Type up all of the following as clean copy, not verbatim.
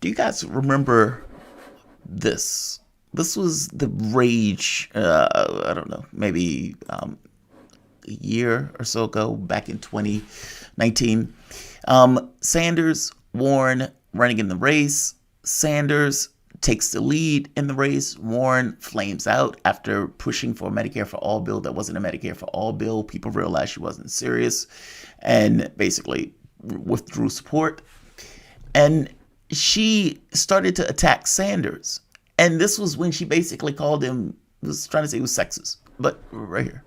Do you guys remember this? This was the rage, I don't know, maybe a year or so ago, back in 2019. Sanders, Warren running in the race. Sanders takes the lead in the race. Warren flames out after pushing for a Medicare for All bill that wasn't a Medicare for All bill. People realized she wasn't serious and basically withdrew support. And she started to attack Sanders. And this was when she basically called him, was trying to say he was sexist. But right here.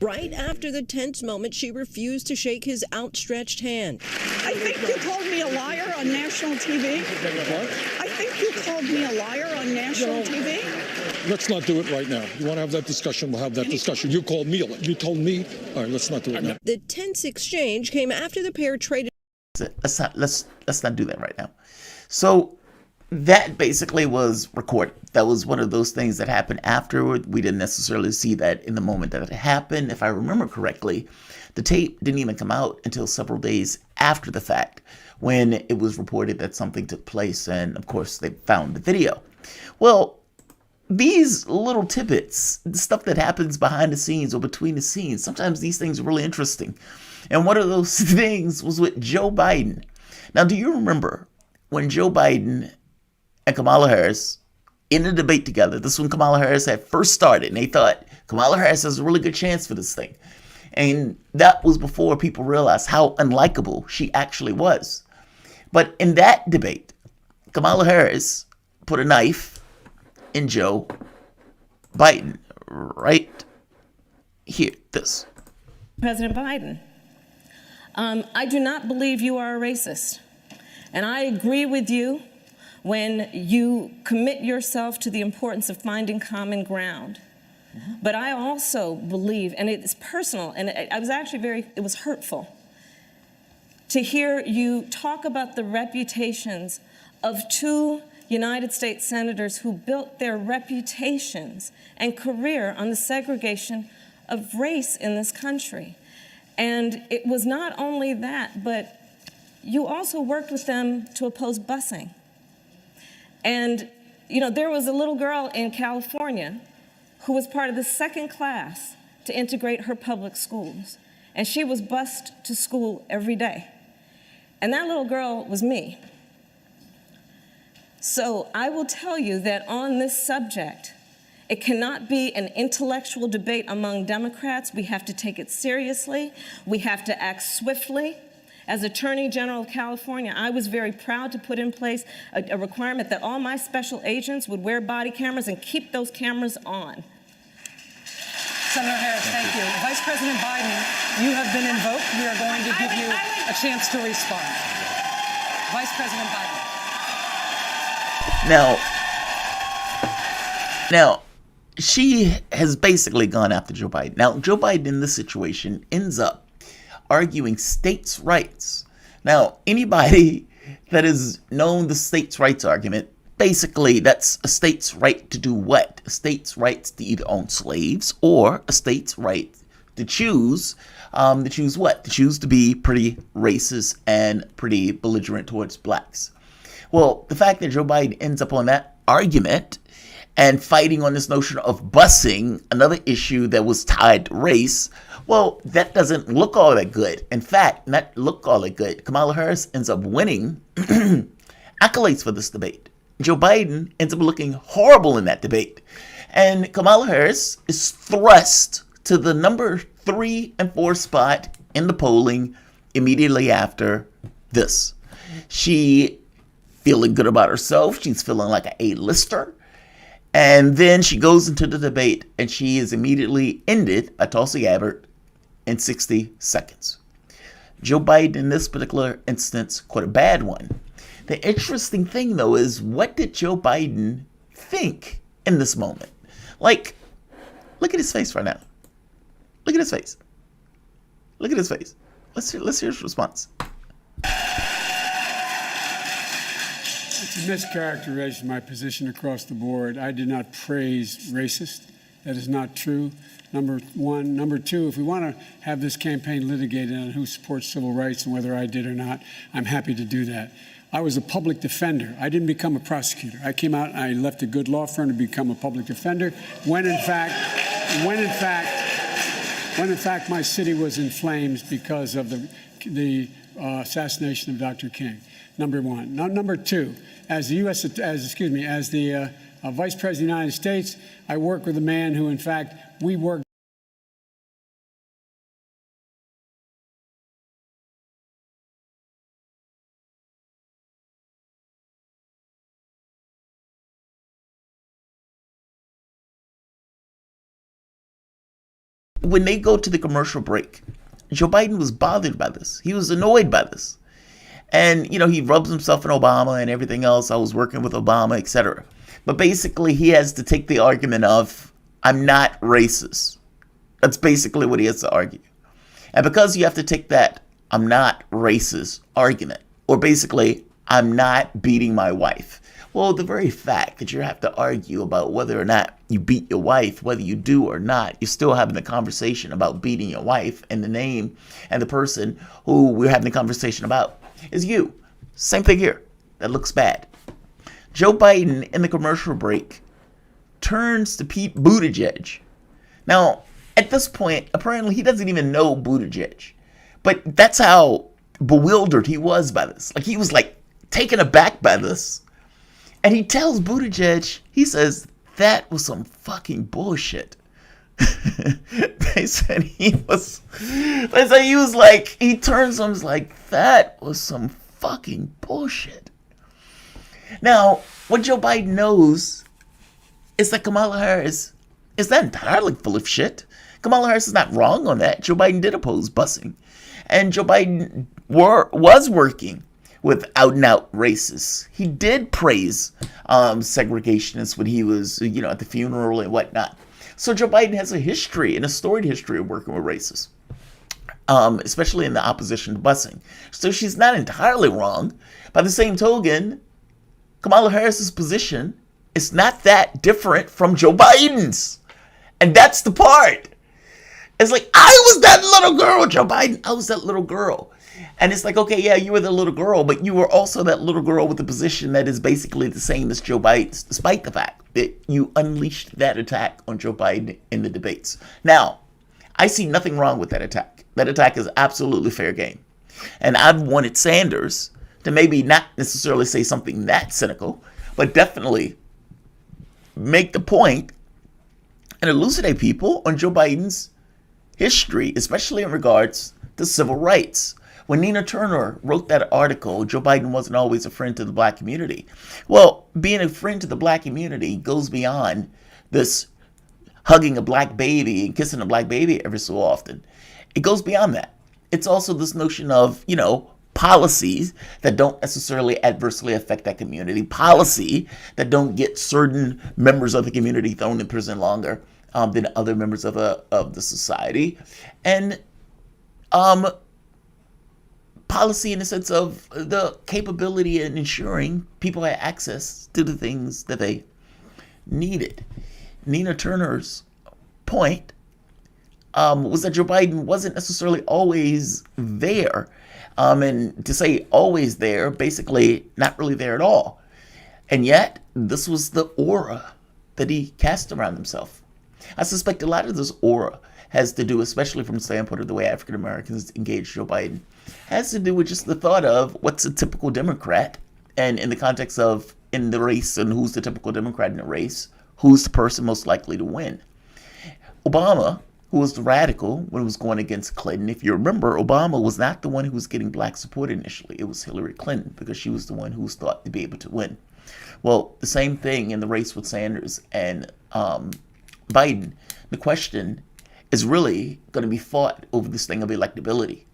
Right after the tense moment, she refused to shake his outstretched hand. I think you called me a liar on national TV. I think you called me a liar on national TV. Let's not do it right now. You want to have that discussion, we'll have that discussion. You called me, you told me. All right, let's not do it now. The tense exchange came after the pair traded. Let's not do that right now. So that basically was recorded. That was one of those things that happened afterward. We didn't necessarily see that in the moment that it happened. If I remember correctly, the tape didn't even come out until several days after the fact, when it was reported that something took place, and of course they found the video. Well, these little tidbits, the stuff that happens behind the scenes or between the scenes, sometimes these things are really interesting. And one of those things was with Joe Biden. Now, do you remember when Joe Biden and Kamala Harris in a debate together? This is when Kamala Harris had first started, and they thought Kamala Harris has a really good chance for this thing. And that was before people realized how unlikable she actually was. But in that debate, Kamala Harris put a knife in Joe Biden right here. This. President Biden, I do not believe you are a racist. And I agree with you when you commit yourself to the importance of finding common ground. But I also believe, and it's personal, and I was actually it was hurtful to hear you talk about the reputations of two United States senators who built their reputations and career on the segregation of race in this country. And it was not only that, but you also worked with them to oppose busing. And, you know, there was a little girl in California who was part of the second class to integrate her public schools. And she was bused to school every day. And that little girl was me. So I will tell you that on this subject, it cannot be an intellectual debate among Democrats. We have to take it seriously. We have to act swiftly. As Attorney General of California, I was very proud to put in place a requirement that all my special agents would wear body cameras and keep those cameras on. Senator Harris, thank you. Vice President Biden, you have been invoked. We are going to give you a chance to respond. Vice President Biden. Now, she has basically gone after Joe Biden. Now, Joe Biden in this situation ends up arguing states' rights. Now, anybody that has known the states' rights argument, basically that's a state's right to do what? A state's right to either own slaves or a state's right to choose what? To choose to be pretty racist and pretty belligerent towards blacks. Well, the fact that Joe Biden ends up on that argument and fighting on this notion of busing, another issue that was tied to race, well, that doesn't look all that good. In fact, not look all that good. Kamala Harris ends up winning accolades for this debate. Joe Biden ends up looking horrible in that debate. And Kamala Harris is thrust to the number 3 and 4 spot in the polling immediately after this. She feeling good about herself. She's feeling like an A-lister. And then she goes into the debate and she is immediately ended by Tulsi Gabbard in 60 seconds. Joe Biden in this particular instance, quite a bad one. The interesting thing though is, what did Joe Biden think in this moment? Like, look at his face right now. Look at his face. Look at his face. Let's hear his response. It's a mischaracterization of my position across the board. I did not praise racist. That is not true. number one. Number two, if we want to have this campaign litigated on who supports civil rights and whether I did or not, I'm happy to do that. I was a public defender. I didn't become a prosecutor. I came out and I left a good law firm to become a public defender when in fact my city was in flames because of the assassination of Dr. King. Number one. Now, number two, as the Vice President of the United States, I work with a man who, in fact, we work. When they go to the commercial break, Joe Biden was bothered by this. He was annoyed by this. And, he rubs himself in Obama and everything else. I was working with Obama, etc. But basically, he has to take the argument of, I'm not racist. That's basically what he has to argue. And because you have to take that, I'm not racist argument, or basically, I'm not beating my wife. Well, the very fact that you have to argue about whether or not you beat your wife, whether you do or not, you're still having the conversation about beating your wife, and the name and the person who we're having the conversation about is you. Same thing here. That looks bad. Joe Biden in the commercial break turns to Pete Buttigieg. Now, at this point, apparently he doesn't even know Buttigieg. But that's how bewildered he was by this. Like, he was taken aback by this. And he tells Buttigieg, he says, that was some fucking bullshit. They said he turns to him like, that was some fucking bullshit. Now, what Joe Biden knows is that Kamala Harris is not entirely full of shit. Kamala Harris is not wrong on that. Joe Biden did oppose busing. And Joe Biden was working with out-and-out racists. He did praise segregationists when he was, at the funeral and whatnot. So Joe Biden has a history, and a storied history of working with racists, especially in the opposition to busing. So she's not entirely wrong. By the same token, Kamala Harris's position is not that different from Joe Biden's. And that's the part. It's like, I was that little girl, Joe Biden. I was that little girl. And it's like, okay, yeah, you were the little girl, but you were also that little girl with a position that is basically the same as Joe Biden's, despite the fact that you unleashed that attack on Joe Biden in the debates. Now, I see nothing wrong with that attack. That attack is absolutely fair game. And I've wanted Sanders to maybe not necessarily say something that cynical, but definitely make the point and elucidate people on Joe Biden's history, especially in regards to civil rights. When Nina Turner wrote that article, Joe Biden wasn't always a friend to the black community. Well, being a friend to the black community goes beyond this hugging a black baby and kissing a black baby every so often. It goes beyond that. It's also this notion of, policies that don't necessarily adversely affect that community, policy that don't get certain members of the community thrown in prison longer than other members of the society, and policy in the sense of the capability in ensuring people had access to the things that they needed. Nina Turner's point was that Joe Biden wasn't necessarily always there. And to say always there, basically not really there at all. And yet, this was the aura that he cast around himself. I suspect a lot of this aura has to do, especially from the standpoint of the way African Americans engage Joe Biden, has to do with just the thought of what's a typical Democrat, and in the context of in the race and who's the typical Democrat in the race, who's the person most likely to win. Obama, who was the radical when it was going against Clinton, if you remember, Obama was not the one who was getting black support initially. It was Hillary Clinton, because she was the one who was thought to be able to win. Well, the same thing in the race with Sanders and Biden. The question is really going to be fought over this thing of electability.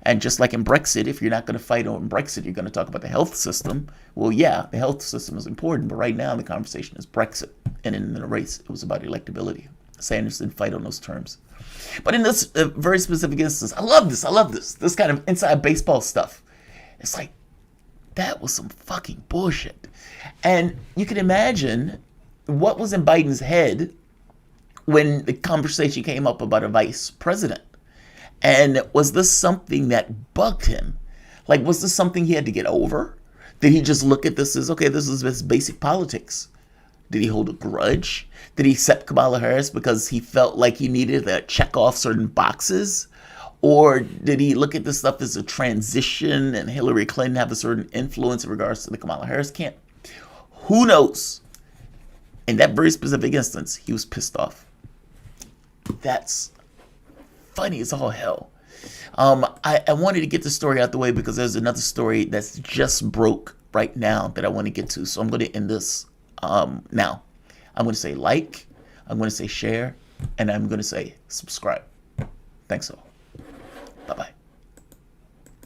And just like in Brexit, if you're not going to fight on Brexit, you're going to talk about the health system. Well, yeah, the health system is important, but right now the conversation is Brexit. And in the race, it was about electability. Sanders didn't fight on those terms. But in this very specific instance, I love this. This kind of inside baseball stuff. It's like, that was some fucking bullshit. And you can imagine what was in Biden's head when the conversation came up about a vice president. And was this something that bugged him? Like, was this something he had to get over? Did he just look at this as, okay, this is just basic politics? Did he hold a grudge? Did he accept Kamala Harris because he felt like he needed to check off certain boxes? Or did he look at this stuff as a transition and Hillary Clinton have a certain influence in regards to the Kamala Harris camp? Who knows? In that very specific instance, he was pissed off. That's funny as all hell. I wanted to get the story out the way because there's another story that's just broke right now that I want to get to. So I'm going to end this now. I'm going to say like, I'm going to say share, and I'm going to say subscribe. Thanks all. Bye-bye.